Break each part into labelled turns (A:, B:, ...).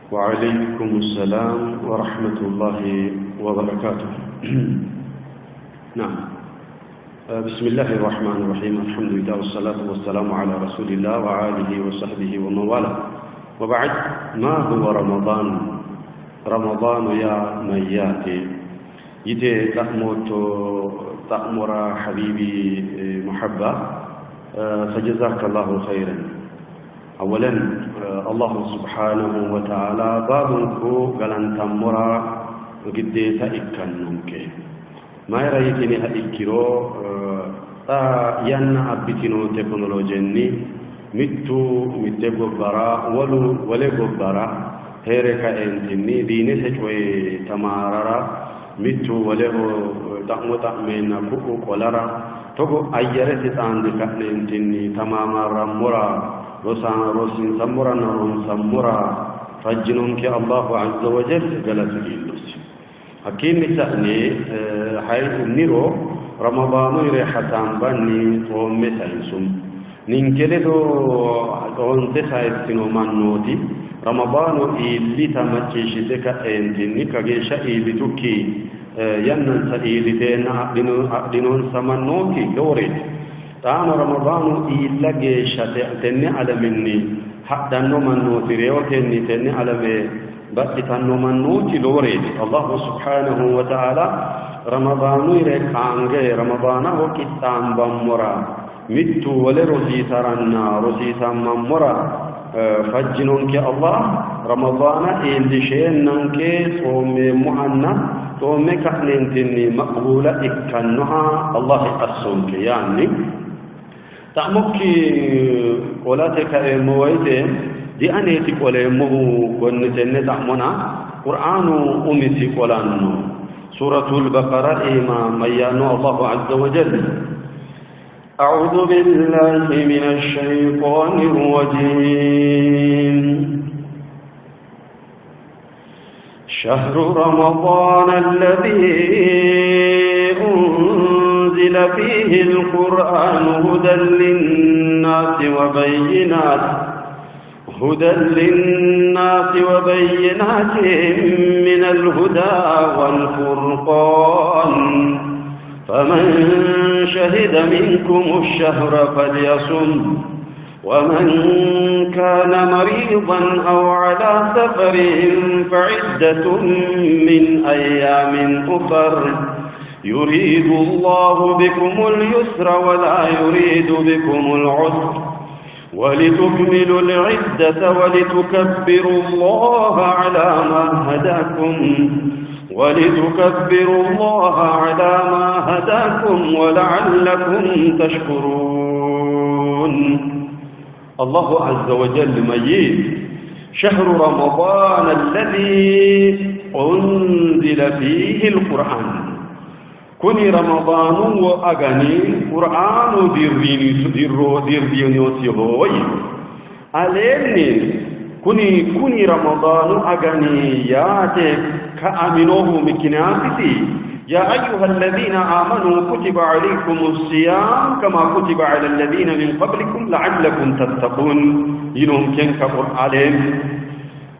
A: وعليكم السلام ورحمة الله وبركاته. نعم. بسم الله الرحمن الرحيم. الحمد لله والصلاة والسلام على رسول الله وآله وصحبه ومن والاه. وبعد، ما هو رمضان؟ رمضان يا من ياتي يتي تأمر حبيبي محبة، فجزاك الله خيرا. أولا الله سبحانه وتعالى بابنكو قلن تمرا قديتا إكننك ما يريتني هإكرو ين أبتنو تكنولوجيني متو متغبرا ولو غبرا هيركا انتني ديني سجوي تماررا متو ولو تأمين كوكو كولارا توكو أيرتي تاندك انتني تماما رمورا روسين سمورا نرون سمورا فجنونك الله عز وجل جلس الإلوس حكيم نسأني حيث نيرو رمضان ريحتان بني ومتا يسوم ننكلدو ونتسا يستنو منوتي رمضان إلي تمتشيشتك انتني كجيشا إلي تكي يننسى إلي تينا أقدنون سمنوتي دوري تام رمضان إلا جيشة تني على مني حتى نمنوتي ريوتني تني على بأتنو منوتي لوريد الله سبحانه وتعالى رمضان يركانجي رمضان وكتام بمرا متو ولرسي سرنا رسي سممرا فجنونك الله رمضان إلي شيننك صوم مهنا صوم كأنتني مقبولة إكنها الله أسونك يعني تعمكي قولاتك مويته دي أنيتك ولا يمه ونتن تعمنا قرآن أمسي قولانو سورة البقرة إمام ميانو الله عز وجل. أعوذ بالله من الشيطان الرجيم. شهر رمضان الذي أنزل فيه القرآن هدى للناس وبينات من الهدى والفرقان، فمن شهد منكم الشهر فليصم، ومن كان مريضا أو على سفر فعدة من أيام أخر، يريد الله بكم اليسر ولا يريد بكم العسر، ولتكملوا العدة ولتكبروا الله على ما هداكم ولعلكم تشكرون. الله عز وجل مجيد. شهر رمضان الذي أنزل فيه القرآن، كوني رمضان وأغني قرآن ديريني وسيهوي أليني كوني رمضان أغني ياتي كأمنوه مكنافتي. يا أيها الذين آمنوا كتب عليكم الصيام كما كتب على الذين من قبلكم لعلكم تتقون. ينهم كنك قرآن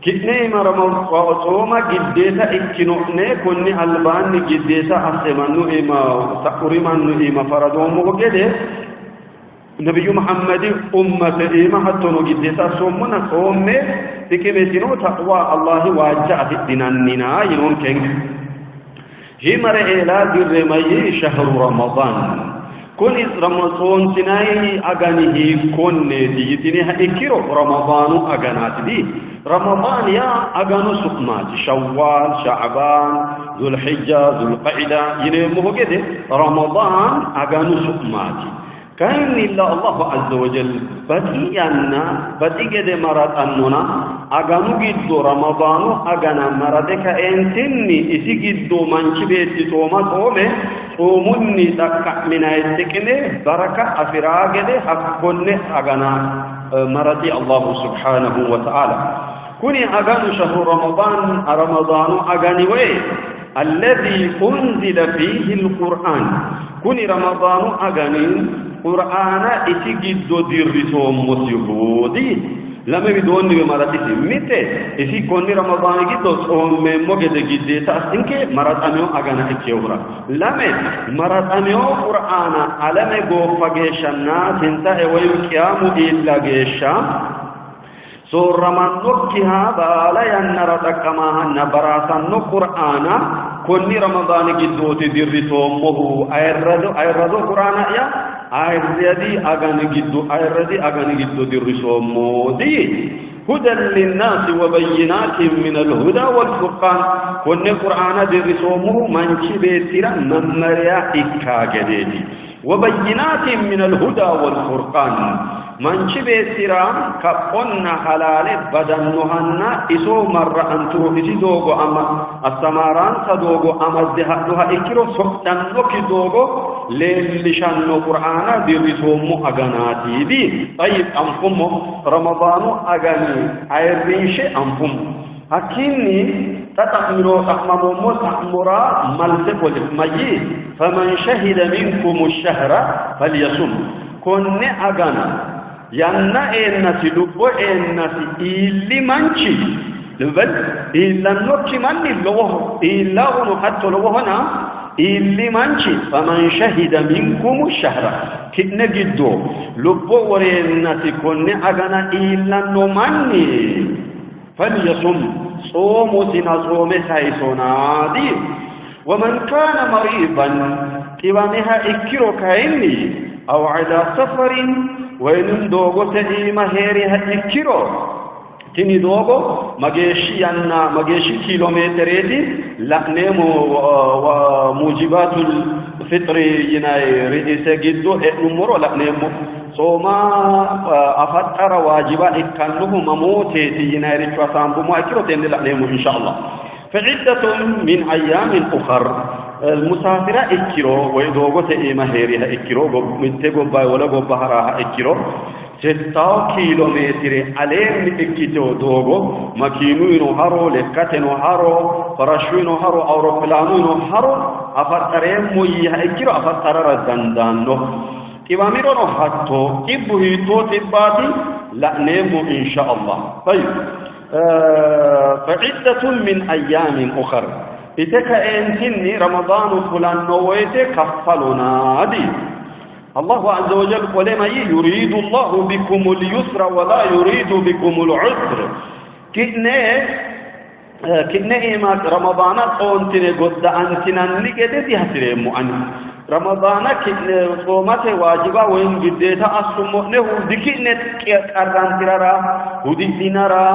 A: كتنيما رمضان صوما جديتا اكنوحني كوني البان جديتا أسمانو إما سقرمانو إما فردوم وقده نبي محمد أمة إما حتى جديتا صومنا صومي تكمسينو تقوى الله واجعت ديناننا ينون كنك جمر إلى درمي شهر رمضان كل رمضان تناي أغانيه كون ديتني إكيرو رمضان أغانات دي رمضان يا أغانو سقمات شوال شعبان ذو الحجة ذو القعدة ينمو كده رمضان أغانو سقمات كاين إلا الله عز وجل بديانا بديجد مرات أننا أغانو جدو رمضان أغانا مراتك أنتني إسي جدو منشبه توما تومي تومني تكا من التكني بركة أفراغد حقوني أغانا مراتي الله سبحانه وتعالى. كوني أغانو شهر رمضان أغاني وي الذي أنزل فيه القرآن كوني رمضان أغاني قرآن إتجد درسهم مسيحودي لما بدون بمراتي متى إذا كوني رمضان كده صوم موجد جديد تأسينك مرات أميو أجانا إكيورا لما مرات أميو قرآن على مجو فجشنا تنتهي ويكيام إلا جشام سور رمضان كها بالا ينرى كما نبراسن قرآن كوني رمضان كده تدير صومه أيردو قرآن يا أيردي أغاني جدو دير صومه دي هدى للناس وبينات من الهدى والفرقان كوني قرآن دير صومه من شبيتنا ممريا إكا جديدي وبينات من الهدى والفرقان من شبيتنا كقنا حلال بدنهن إسو مرة أنتو إسي دوغو أما السماران سدوغو أما الزهدها إكرو سكتن وكي دوغو للشان قرآن دي رسوم أغاناتي دي طيب أنفم رمضان أغاني عيريش أنفم هكيني تتأمرو تأممو تأمرا ملسك وجمعي فمن شهد منكم الشهر فليصم كن أغانا يانا إنسي لبو إنسي إلي منشي لبل إلا نوكي مني لوه إلا ونو حتى لوهنا إلي منشي فمن شهد منكم الشهر كنا جدو لبو ورينسي كن أغانا إلا نو مني فليصم صوم سنا صوم سايسونا دي ومن كان مريضا كبانها إكيرو كايني أو على سفر وين دوغو تئيما هيريها إكيرو تني دوغو مجيشي كيلومتريتي لا نيمو وموجبات الفطر يناي رئيسة جدو نمرو لا نيمو صوما أفتر واجبا إكانه مموتي يناي ريشوا سامبو ما إكيرو تني لا نيمو إن شاء الله فعدة من أيام أخر المسافرة إكيرو ويدوغو تئيما هيريها إكيرو متغو باي ولا غو بحراها إكيرو 6 كيلومتر عليه إكيتو دوغو مكينو ينو هارو لكاتنو هارو فرشو ينو هارو أوروبلانو ينو هارو أفترين مويها إكيرو أفتر رزندانو كيواميرو نو حتو إبوهيتو تباتي لا نيمو إن شاء الله طيب فعدة من أيام أخر إتك أنتني رمضان فلان نويت كفلنا دي الله عز وجل ولما يريد الله بكم اليسر ولا يريد بكم العسر كنا إما رمضان أنتني قد أنتنا نكدت يحسرم أن رمضان كنا صومات واجبا وين جديتا أصمونه ذكرت كأران ترى ودينارا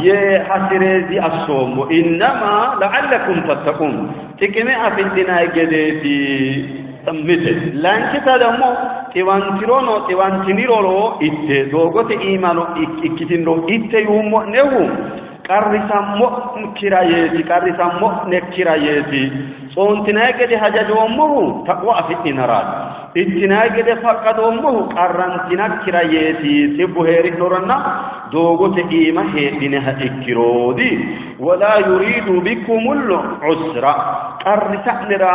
A: يحسرزي الصوم إنما لعلكم تتقون تكمل في الدنيا جديتي مثل لانك تدمو تيوانتيرونو تيوانتينيرولو إتى دوغوت إيمانو إكتينرو إتى يومو نهو كارثامو كرايتي كارثامو نكرايتي صونتناجد حججومو تقوى في النارات اتناجد فقدومو قرنتنا كرايتي تبوهيري نورنا دوغوت إيما هيدينها إكرودي ولا يريد بكم العسر قرثنرا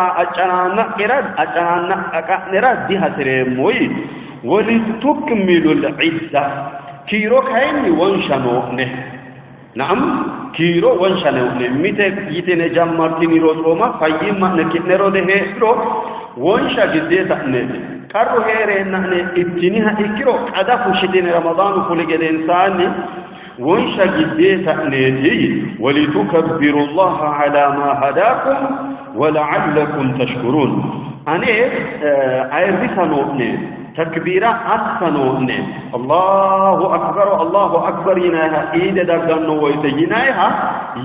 A: أجانا دي هسرموي ولتكملوا العزة كيرو كاين وانشانو نعم كيرو وانشانو ميته يتنه جامارتيني روما فايما نكنرو دهرو وانشا جديتا كارو هيرنا اتنيها إكرو قدا فشتين رمضان كل جدين ثاني وانشا جديتا نيجي ولتكبروا الله على ما هداكم ولعلكم تشكرون أنا أعرفنو تكبيرا أحسنو الله أكبر يناها إيدا دغنو ويتيناها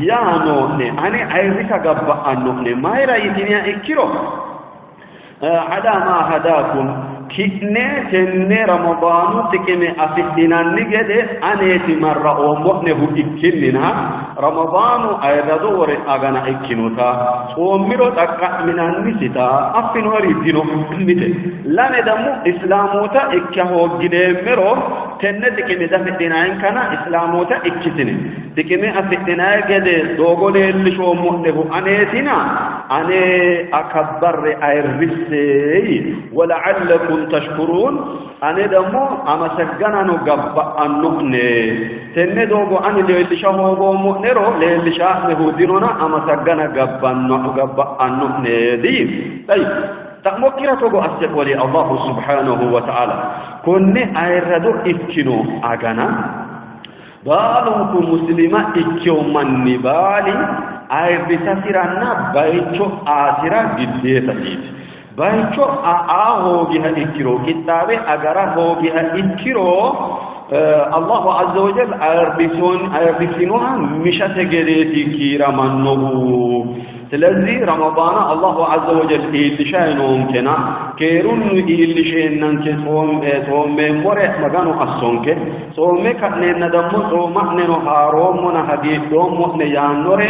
A: يا نو أنا أعرفك غبا أنو ما يرايتني إكرو على ما هداكم كنة رمضان تكمل أفدنا نجد أنيت مرة ومؤنه إكلنا رمضان أيضا دور أغنى إكنوتا ومرو تقع من النسيتا أفن وريدينو مثل لا ندمو إسلاموتا إكهو جدمرو تنة كمل أفدنا إن كان إسلاموتا إكتني تكمل أفدنا جد دوغول اللي شو مؤنه أنيتنا أني أكبر أيرسي ولعلكم تشكرون أنا دمو أما سجنا نجبا النقنة تندوغو عن ليلشا هوغو مؤنرو ليلشا نهودينونا أما سجنا قبانو ندي طيب تأمكرة توغو أسيق ولي الله سبحانه وتعالى كن أيردو إكنو أغانا بالونكو مسلمة إكيو من بالي أيردتا سيرانا بايشو آسرا جديتا سيد بايشو آهوغيها إكيرو كتابي أغارا هوغيها إكيرو الله عز وجل أربسونها مشات جريتي كيرا منه سلذي رمضان الله عز وجل إلشانهم كنا كيرون إلشينن كصوم مرة مكانو أصونك صوم كأننا ندم صوم نحن هاروم ونهديدهم ونيانور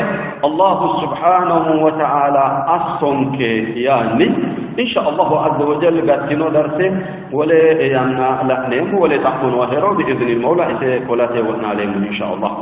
A: الله سبحانه وتعالى أصونك يعني إن شاء الله عز وجل قد درسه ولا يعني لا نيم ولا تحكون وهرو بإذن المولى إذا كلاته ونعلم إن شاء الله